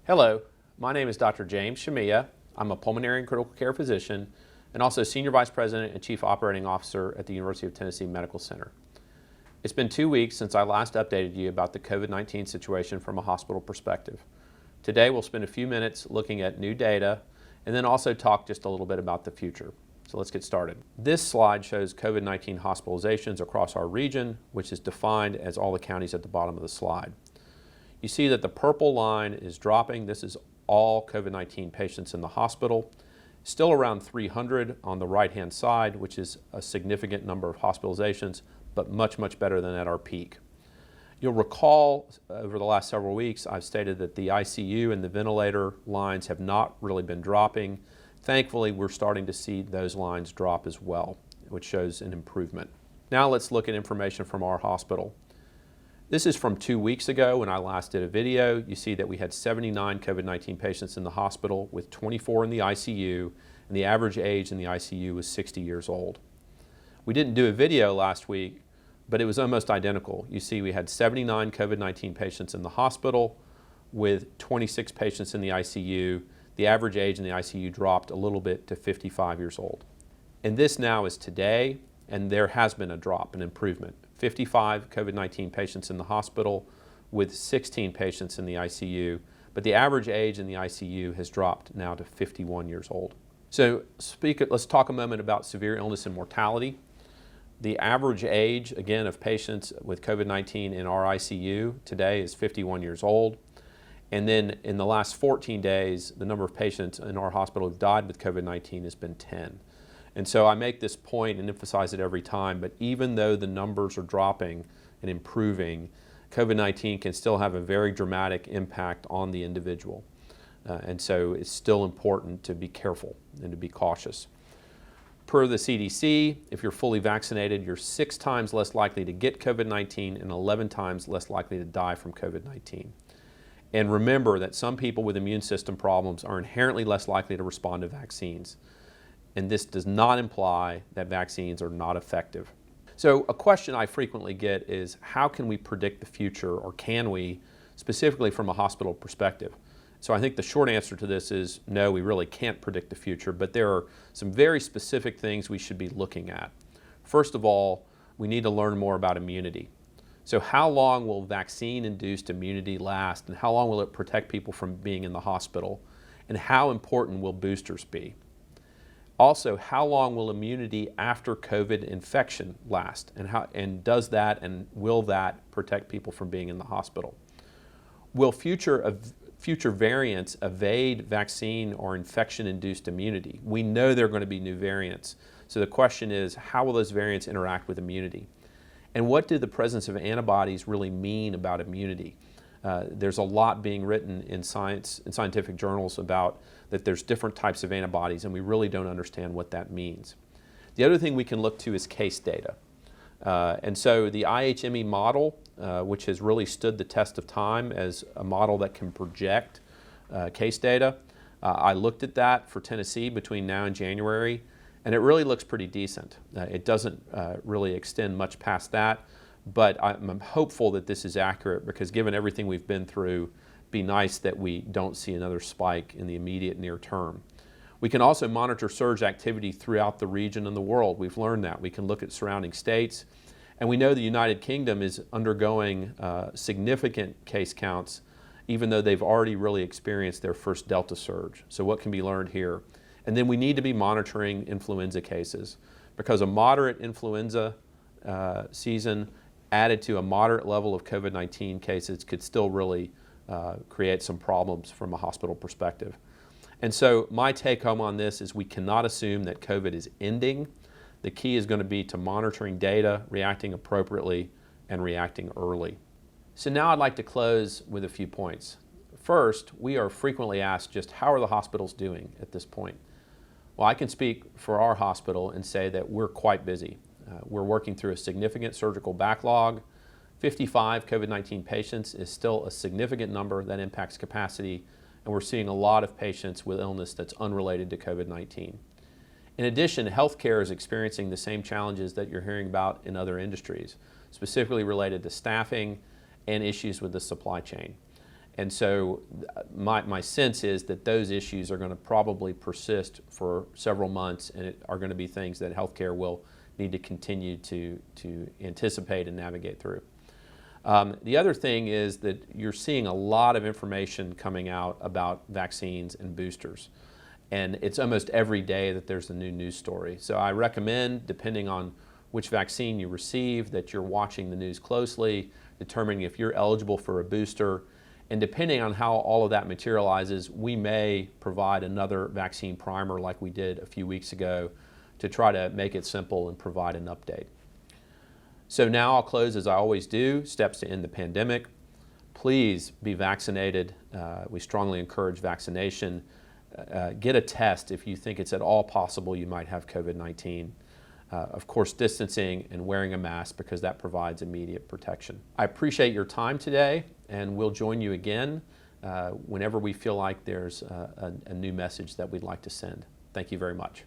Hello, my name is Dr. James Shamiyeh. I'm a pulmonary and critical care physician and also Senior Vice President and Chief Operating Officer at the University of Tennessee Medical Center. It's been 2 weeks since I last updated you about the COVID-19 situation from a hospital perspective. Today we'll spend a few minutes looking at new data and then also talk just a little bit about the future. So let's get started. This slide shows COVID-19 hospitalizations across our region, which is defined as all the counties at the bottom of the slide. You see that the purple line is dropping. This is all COVID-19 patients in the hospital. Still around 300 on the right-hand side, which is a significant number of hospitalizations, but much, much better than at our peak. You'll recall over the last several weeks, I've stated that the ICU and the ventilator lines have not really been dropping. Thankfully, we're starting to see those lines drop as well, which shows an improvement. Now let's look at information from our hospital. This is from 2 weeks ago when I last did a video. You see that we had 79 COVID-19 patients in the hospital with 24 in the ICU, and the average age in the ICU was 60 years old. We didn't do a video last week, but it was almost identical. You see we had 79 COVID-19 patients in the hospital with 26 patients in the ICU. The average age in the ICU dropped a little bit to 55 years old. And this now is today, and there has been a drop, an improvement. 55 COVID-19 patients in the hospital with 16 patients in the ICU, but the average age in the ICU has dropped now to 51 years old. So let's talk a moment about severe illness and mortality. The average age, again, of patients with COVID-19 in our ICU today is 51 years old. And then in the last 14 days, the number of patients in our hospital who've died with COVID-19 has been 10. And so I make this point and emphasize it every time, but even though the numbers are dropping and improving, COVID-19 can still have a very dramatic impact on the individual. And so it's still important to be careful and to be cautious. Per the CDC, if you're fully vaccinated, you're 6 times less likely to get COVID-19 and 11 times less likely to die from COVID-19. And remember that some people with immune system problems are inherently less likely to respond to vaccines. And this does not imply that vaccines are not effective. So a question I frequently get is, how can we predict the future, or can we, specifically from a hospital perspective? So I think the short answer to this is no, we really can't predict the future, but there are some very specific things we should be looking at. First of all, we need to learn more about immunity. So how long will vaccine-induced immunity last, and how long will it protect people from being in the hospital? And how important will boosters be? Also, how long will immunity after COVID infection last, and does that and will that protect people from being in the hospital? Will future variants evade vaccine or infection-induced immunity? We know there are going to be new variants. So the question is, how will those variants interact with immunity? And what do the presence of antibodies really mean about immunity? There's a lot being written in scientific journals about that there's different types of antibodies, and we really don't understand what that means. The other thing we can look to is case data. And so the IHME model, which has really stood the test of time as a model that can project case data, I looked at that for Tennessee between now and January, and it really looks pretty decent. It doesn't really extend much past that. But I'm hopeful that this is accurate, because given everything we've been through, it'd be nice that we don't see another spike in the immediate near term. We can also monitor surge activity throughout the region and the world. We've learned that. We can look at surrounding states, and we know the United Kingdom is undergoing significant case counts, even though they've already really experienced their first Delta surge. So what can be learned here? And then we need to be monitoring influenza cases, because a moderate influenza season added to a moderate level of COVID-19 cases could still really create some problems from a hospital perspective. And so my take home on this is we cannot assume that COVID is ending. The key is going to be to monitoring data, reacting appropriately, and reacting early. So now I'd like to close with a few points. First, we are frequently asked just how are the hospitals doing at this point? Well, I can speak for our hospital and say that we're quite busy. We're working through a significant surgical backlog. 55 COVID-19 patients is still a significant number that impacts capacity, and we're seeing a lot of patients with illness that's unrelated to COVID-19. In addition, healthcare is experiencing the same challenges that you're hearing about in other industries, specifically related to staffing and issues with the supply chain. And so my sense is that those issues are going to probably persist for several months, and are going to be things that healthcare will need to continue to anticipate and navigate through. The other thing is that you're seeing a lot of information coming out about vaccines and boosters. And it's almost every day that there's a new news story. So I recommend, depending on which vaccine you receive, that you're watching the news closely, determining if you're eligible for a booster. And depending on how all of that materializes, we may provide another vaccine primer like we did a few weeks ago to try to make it simple and provide an update. So now I'll close as I always do, steps to end the pandemic. Please be vaccinated. We strongly encourage vaccination. Get a test if you think it's at all possible you might have COVID-19. Of course, distancing and wearing a mask, because that provides immediate protection. I appreciate your time today, and we'll join you again whenever we feel like there's a new message that we'd like to send. Thank you very much.